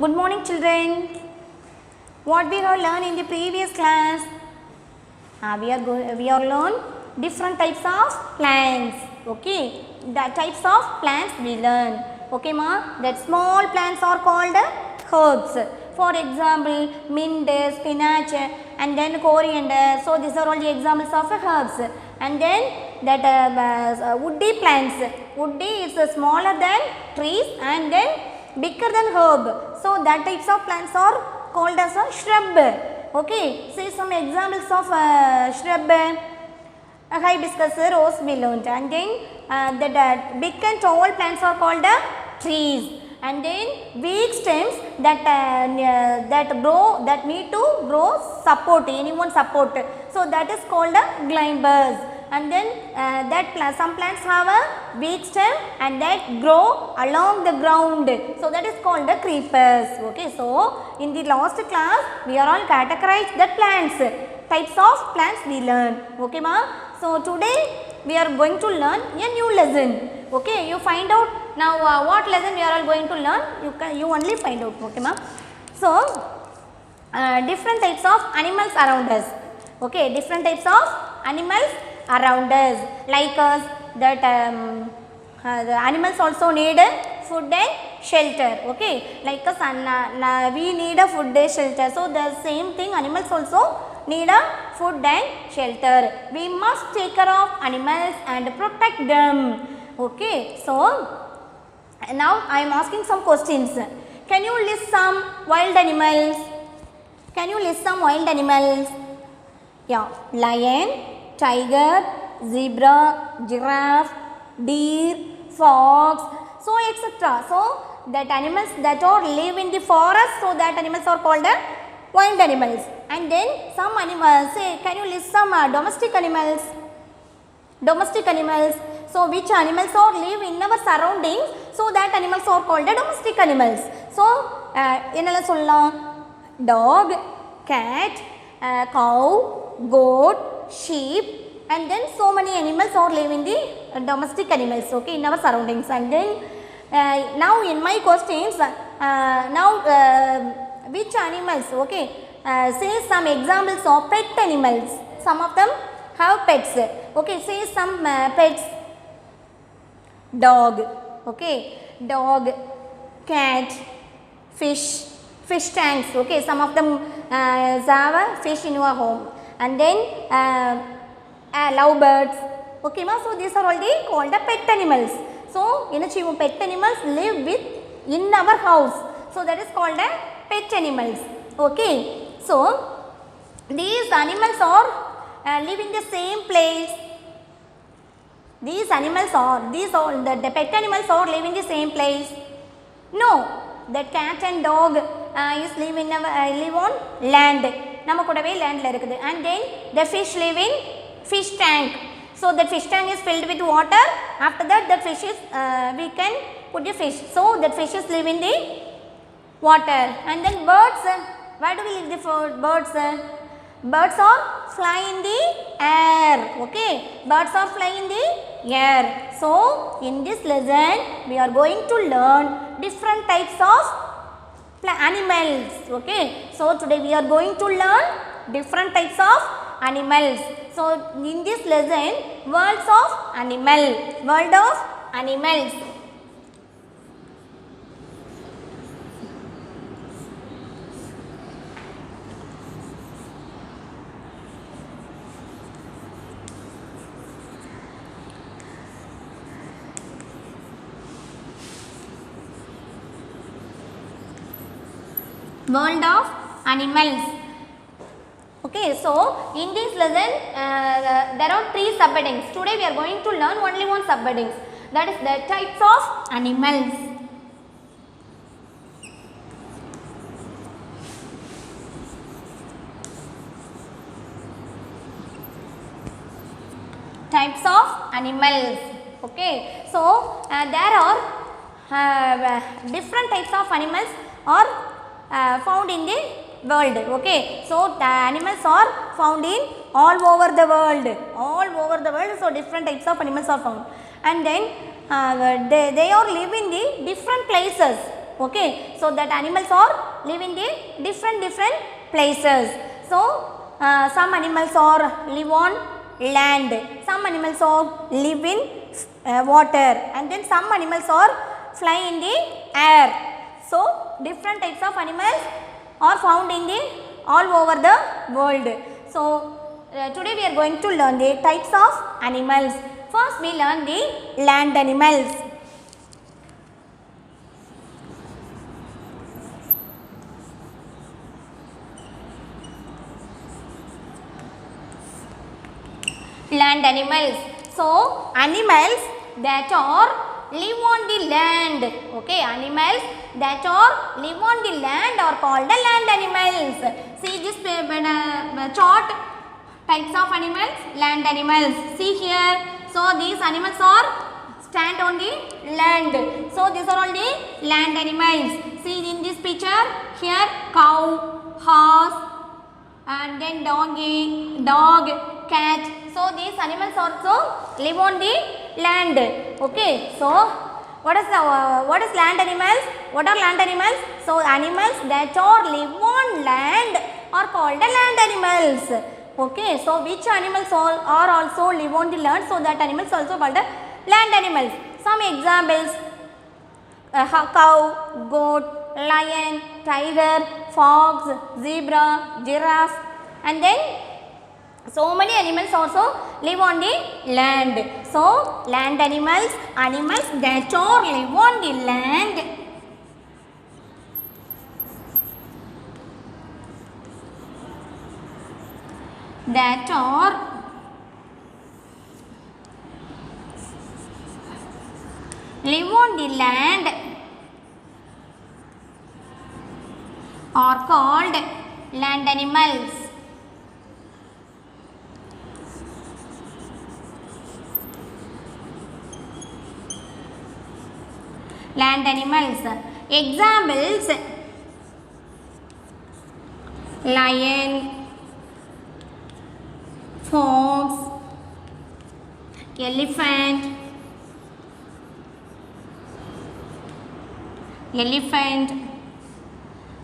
Good morning children. What we have learned in the previous class? We are learn different types of plants. Okay, the types of plants we learn. Okay ma, that small plants are called herbs. For example, mint, spinach and then coriander. So these are all the examples of herbs. And then that woody plants. Woody is smaller than trees and then bigger than herb. So that types of plants are called as a shrub. Okay, see some examples of shrub. Hibiscus, rose we learnt, and then the big and tall plants are called trees, and then weak stems that grow, that need to grow support, anyone support, so that is called climbers. And then some plants have a weak stem and that grow along the ground, so that is called the creepers. Okay, so in the last class we are all categorized the plants, types of plants we learn. Okay ma, so today we are going to learn a new lesson. Okay, you find out now what lesson we are all going to learn, you only find out. Okay ma, so different types of animals around us. Okay, different types of animals around us, like us, that the animals also need food and shelter. Okay, like us we need a food and shelter, so the same thing animals also need a food and shelter. We must take care of animals and protect them. Okay, so now I am asking some questions. Can you list some wild animals? Can you list some wild animals? Yeah, lion, tiger, zebra, giraffe, deer, fox, so etc. So that animals that are live in the forest, so that animals are called wild animals. And then some animals, say, can you list some domestic animals? Domestic animals. So which animals are live in our surroundings, so that animals are called domestic animals. So enala sollalam, dog, cat, cow, goat, sheep, and then so many animals are live in the domestic animals, okay, in our surroundings. And then now in my questions, which animals, okay, say some examples of pet animals. Some of them have pets. Okay, say some pets. Dog, okay, dog, cat, fish, fish tanks. Okay, some of them have a fish in your home. And then lovebirds. Okay ma, so these are all the called the pet animals. So pet animals live with in our house, so that is called a pet animals. Okay, so these animals are live in the same place. These animals are, the pet animals are live in the same place. No, the cat and dog is live on land. Namakudave land la irukudhu. And then the fish live in fish tank. So that fish tank is filled with water. After that, the fish is we can put the fish. So that fishes live in the water. And then birds, where do we leave the birds? Birds are fly in the air. Okay, birds are fly in the air. So in this lesson we are going to learn different types of animals. Okay, so today we are going to learn different types of animals. So in this lesson, world of animals. World of animals. Okay, so in this lesson there are 3 subheadings. Today we are going to learn only one subheadings, that is the types of animals. Types of animals. Okay, so there are different types of animals are found in the world. Okay, so the animals are found in all over the world, so different types of animals are found. And then they are live in the different places. Okay, so that animals are live in the different places. So some animals are live on land, some animals are live in water, and then some animals are fly in the air. So different types of animals are found in the all over the world. So today we are going to learn the types of animals. First we learn the land animals. Land animals. So animals that are live on the land. Okay, animals that are live on the land are called the land animals. See this chart, types of animals, land animals. See here, so these animals are stand on the land. So these are all the land animals. See in this picture here, cow, horse, and then dog, cat. So these animals also live on the land. Okay, so what is land animals? What are land animals? So animals that are live on land are called the land animals. Okay, so which animals are also live on the land, so that animals also called the land animals. Some examples: cow, goat, lion, tiger, fox, zebra, giraffe, and then so many animals also live on the land. So land animals, animals that are live on the land. That are live on the land are called land animals. Land animals. Examples: lion, fox, elephant,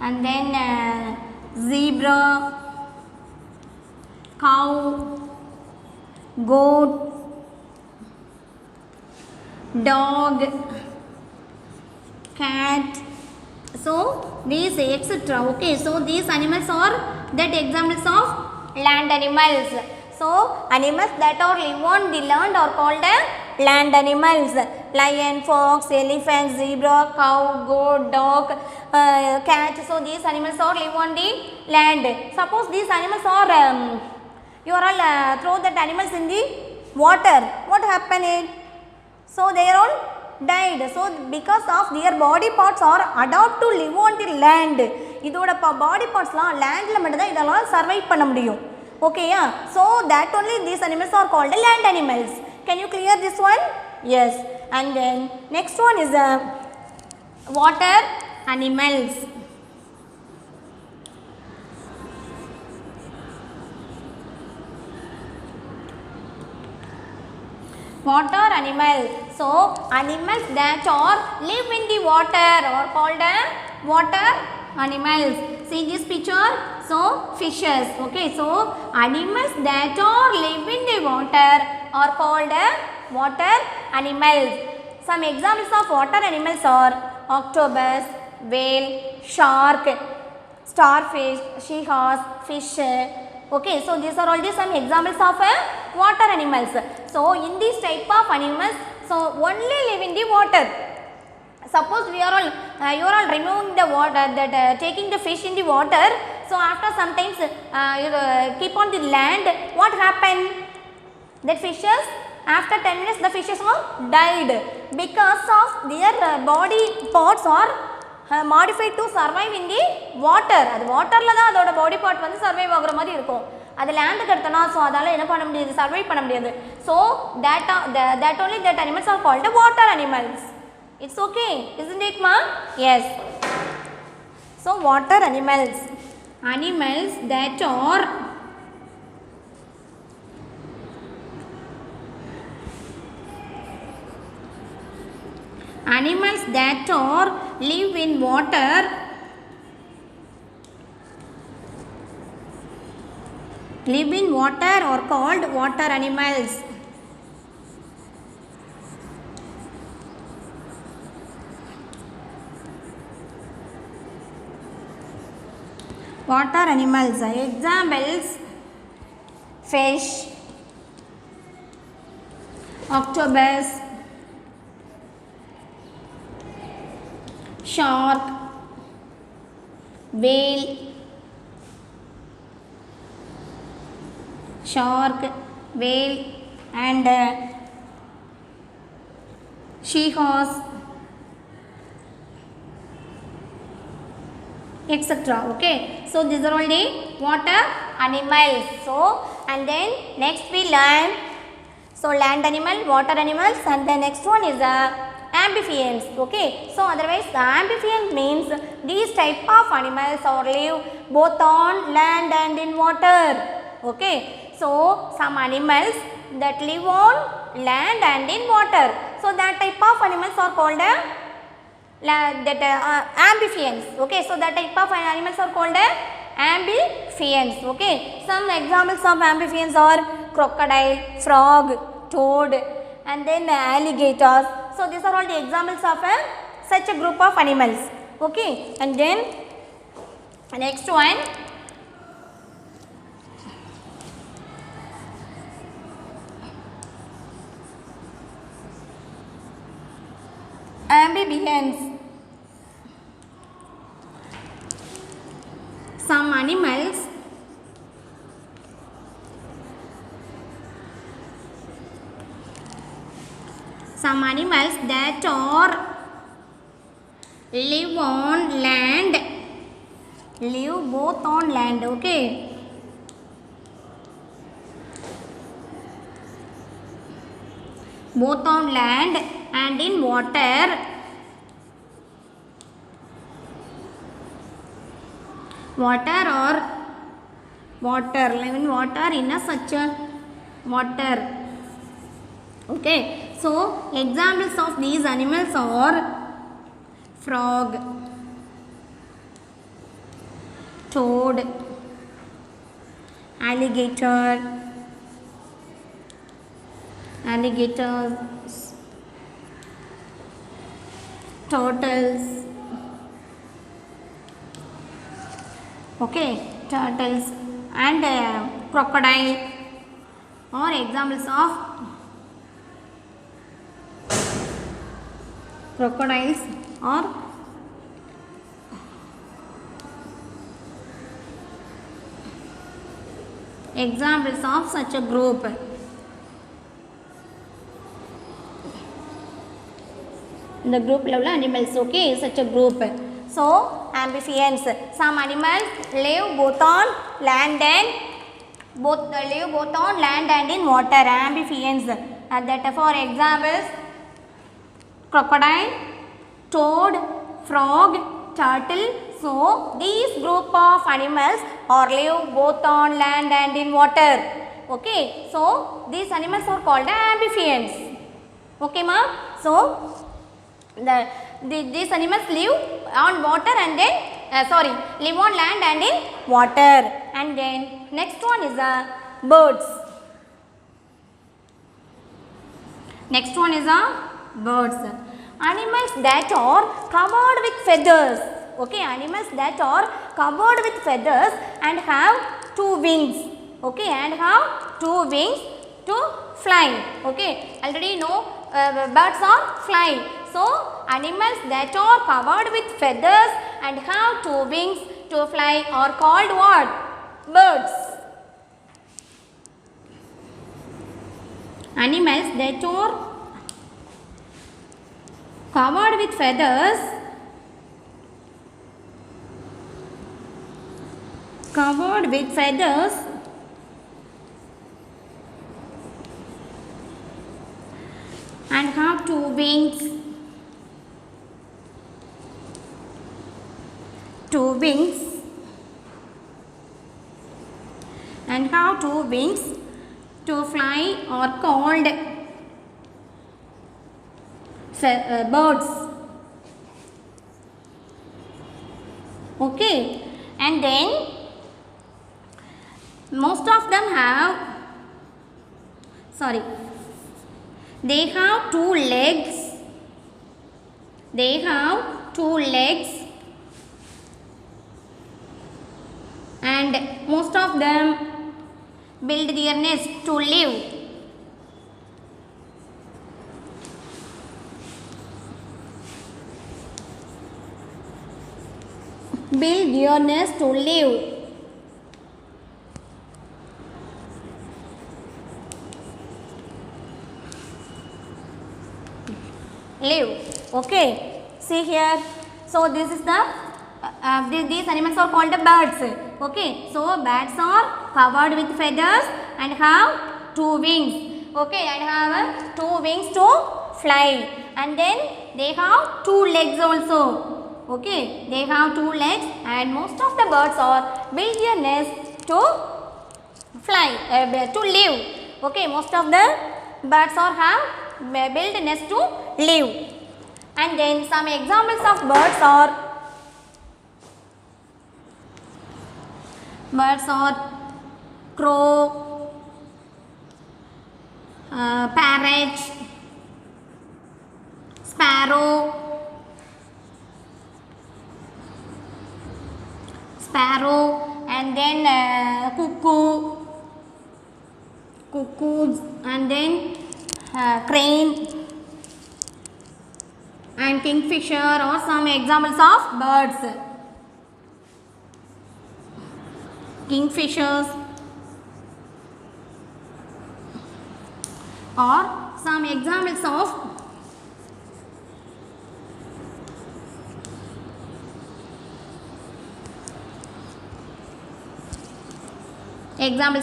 and then zebra, cow, goat, dog, cat. So these etc. Okay, so these animals are that examples of land animals. So animals that are live on the land are called land animals. Lion, fox, elephant, zebra, cow, goat, dog, cat. So these animals are live on the land. Suppose these animals are you are all throw that animals in the water. What happened? So they are all died. So because of their body parts are adapt to live on the land. இதோட body parts லாம் landல மட்டும் தான் இதெல்லாம் survive பண்ண முடியும். Okay, yeah. So that only these animals are called land animals. Can you clear this one? Yes. And then next one is water animals. Water animals. So animals that are live in the water are called water animals. See this picture. So fishes. Okay, so animals that are live in the water are called water animals. Some examples of water animals are octopus, whale, shark, starfish, seahorse, fish. Okay, so these are all some examples of water animals. So in this type of animals, so only live in the water. Suppose we are all you are all removing the water, that taking the fish in the water. So after sometimes you keep on the land, what happened? That fishes, after 10 minutes the fishes all died because of their body parts are modified to survive in the water. அது வாட்டர்ல தான் அதோட body part வந்து survive ஆகுற மாதிரி இருக்கும். அது லேண்டுக்கு எடுத்தனா ஸோ அதால் என்ன பண்ண முடியாது, சர்வைவ் பண்ண முடியாது. So that only that animals are called water animals. It's okay, isn't it, ma? Yes. So water animals, animals that are animals that are live in water are called water animals. Water animals. Examples: fish, octopus, shark, whale, and seahorse, etc. Okay, so these are all the water animals. So and then next we learn, so land animal, water animals, and the next one is amphibians. Okay, so otherwise the amphibian means these type of animals or live both on land and in water. Okay, so some animals that live on land and in water, so that type of animals are called amphibians. Okay, so that type of animals are called amphibians. Okay, some examples of amphibians are crocodile, frog, toad, and then alligators. So these are all the examples of such a group of animals. Okay, and then next one, amphibians. Some animals that are live on land, live both on land. Okay, both on land and in water. Live in water, in a such a water. Okay, so examples of these animals are frog, toad, alligators, turtles. Okay, turtles and crocodile are examples of crocodiles or examples of such a group. The group level animals. Okay, such a group. So amphibians, some animals live both on land and in water. Amphibians, that for examples: crocodile, toad, frog, turtle. So these group of animals are live both on land and in water. Okay, so these animals are called amphibians. Okay, ma. So these animals live on water and then live on land and in water. And then next one is birds. Next one is birds. Animals that are covered with feathers. Okay, animals that are covered with feathers and have two wings. Okay, and have two wings to fly. Okay, already know birds are flying. So animals that are covered with feathers and have two wings to fly are called what? Birds. Animals that are covered with feathers and have two wings and have two wings to fly are called birds. Okay, and then most of them have, sorry, they have two legs. They have two legs, and most of them build their nest to live. Build your nest to live. Live. Okay, see here. So this is the these animals are called the birds. Okay, so birds are covered with feathers and have two wings. Okay, and have two wings to fly, and then they have two legs also. Okay, they have two legs, and most of the birds are build their nest to fly, to live. Okay, most of the birds are have build nest to live. And then some examples of birds are crow, parrot, sparrow, and then cuckoos, and then crane and kingfisher are some examples of birds. Kingfishers are some examples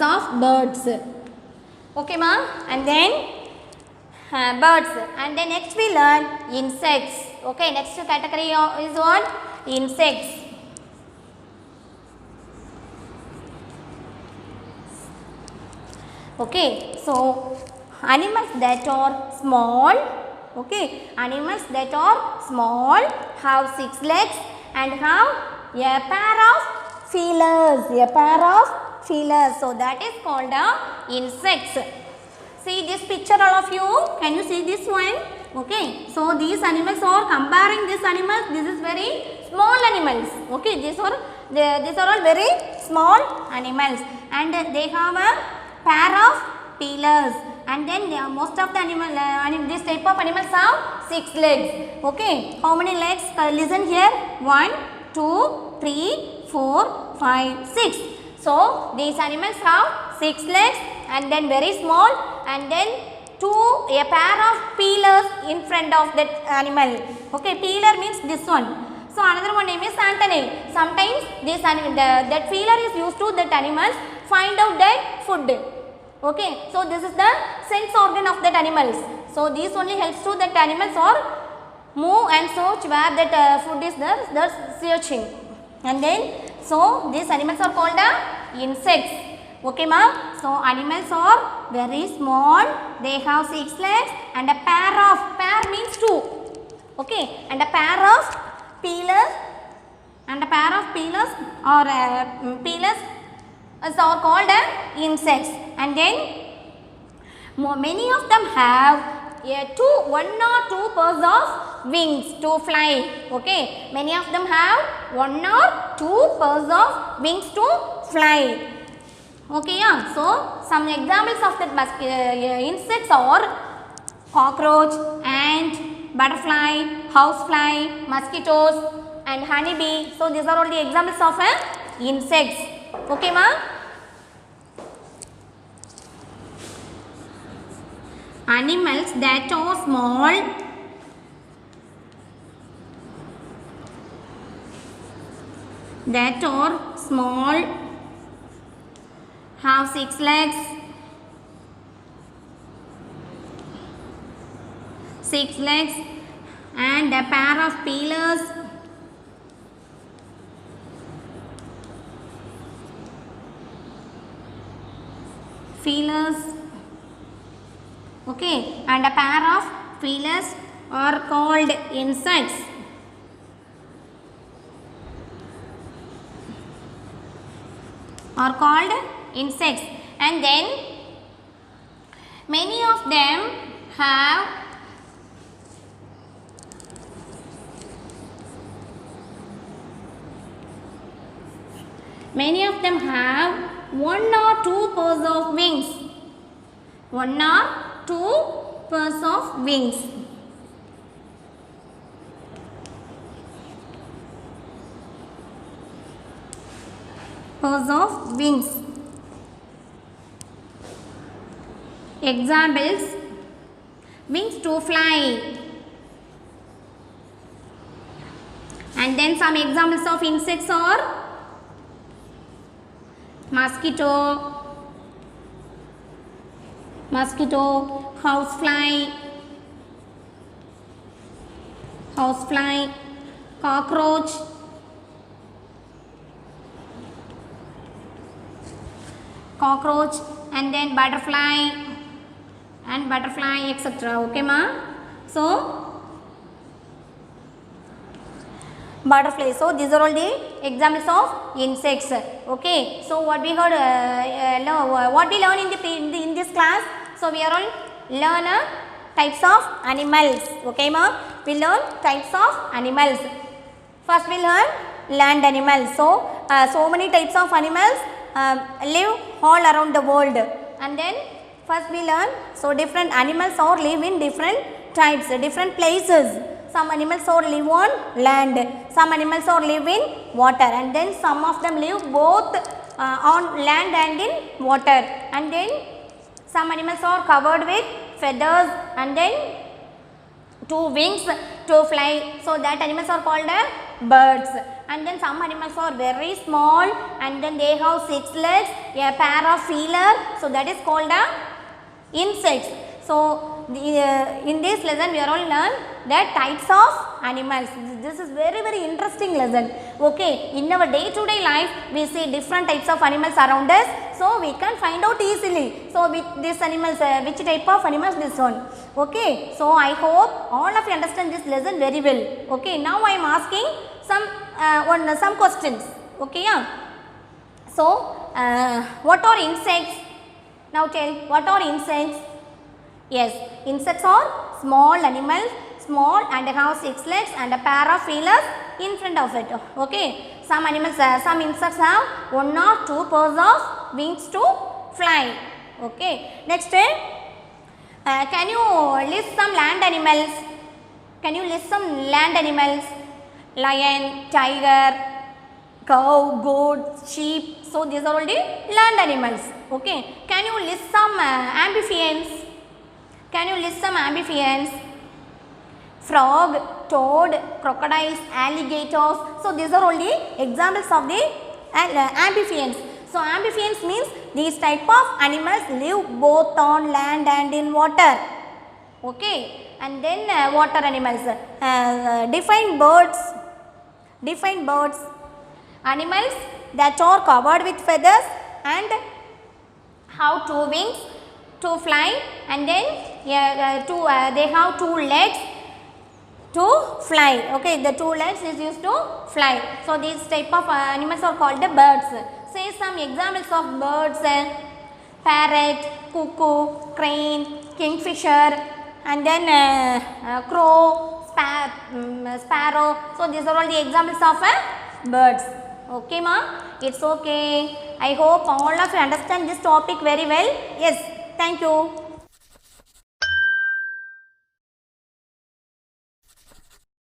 of birds. Okay ma, and then birds, and then next we learn insects. Okay, next category is what? Insects. Okay, so animals that are small, okay, animals that are small have 6 legs and have a pair of feelers, so that is called insects. See this picture all of you, can you see this one? Okay, so these animals are comparing these animals, this is very small animals, okay, these are all very small animals, and they have a pair of feelers, and then most of the this type of animals have 6 legs. Okay, how many legs? Listen here, 1, 2, 3, 4, 5, 6. So these animals have 6 legs and then very small, and then a pair of peelers in front of that animal. Okay, peeler means this one. So another one name is antennae. Sometimes this that feeler is used to that animals find out their food. Okay, so this is the sense organ of that animals. So this only helps to that animals or move and search where that food is there, they're searching. And then so these animals are called insects. Okay ma'am, so animals are very small, they have 6 legs and a pair means 2. Okay, and a pair of peelers are called insects, and then many of them have 1 or 2 pairs of wings to fly. Okay, many of them have 1 or 2 pairs of wings to fly. Okay, yeah. So some examples of that insects are cockroach, ant, butterfly, housefly, mosquitoes, and honeybee. So these are all the examples of insects. Okay, ma? Animals that are small have 6 legs, 6 legs and a pair of peelers, feelers, okay, and a pair of feelers are called insects. Are called insects, and then many of them have one or two pairs of wings. One or two pairs of wings. Pairs of wings. Examples: wings to fly. And then some examples of insects are mosquito, housefly, cockroach, and then butterfly, etc. Okay ma? So butterfly. So these are all the examples of insects. Okay. So what we heard, what we learn in this class. So we are all learn types of animals. Okay ma? We learn types of animals. First we learn land animals. So so many types of animals live all around the world. And then first we learn, so different animals or live in different types, different places. Some animals or live on land, some animals or live in water, and then some of them live both on land and in water. And then some animals are covered with feathers and then two wings to fly. So that animals are called birds. And then some animals are very small and then they have 6 legs, a pair of feelers. So that is called insects. So in this lesson we are all learn the types of animals. This is very interesting lesson. Okay, in our day to day life we see different types of animals around us, so we can find out easily. So with these animals, which type of animals this one. Okay, so I hope all of you understand this lesson very well. Okay, now I am asking some questions. Okay, yeah. So what are insects? Now tell, what are insects? Yes, insects are small animals, small and have 6 legs and a pair of feelers in front of it. Okay, some animals, some insects have 1 or 2 pairs of wings to fly. Okay, next, can you list some land animals? Can you list some land animals? Lion, tiger, cow, goat, sheep. So these are all the land animals. Okay, can you list some amphibians? Can you list some amphibians? Frog, toad, crocodiles, alligators. So these are all the examples of the amphibians. So amphibians means these type of animals live both on land and in water. Okay, and then water animals. Define birds. Animals that are covered with feathers and have 2 wings to fly, and then they have 2 legs to fly. Okay, the 2 legs is used to fly. So these type of animals are called the birds. Say some examples of birds: parrot, cuckoo, crane, kingfisher, and then crow, sparrow. So these are all the examples of birds. Okay ma? It's okay. I hope all of you understand this topic very well. Yes, thank you.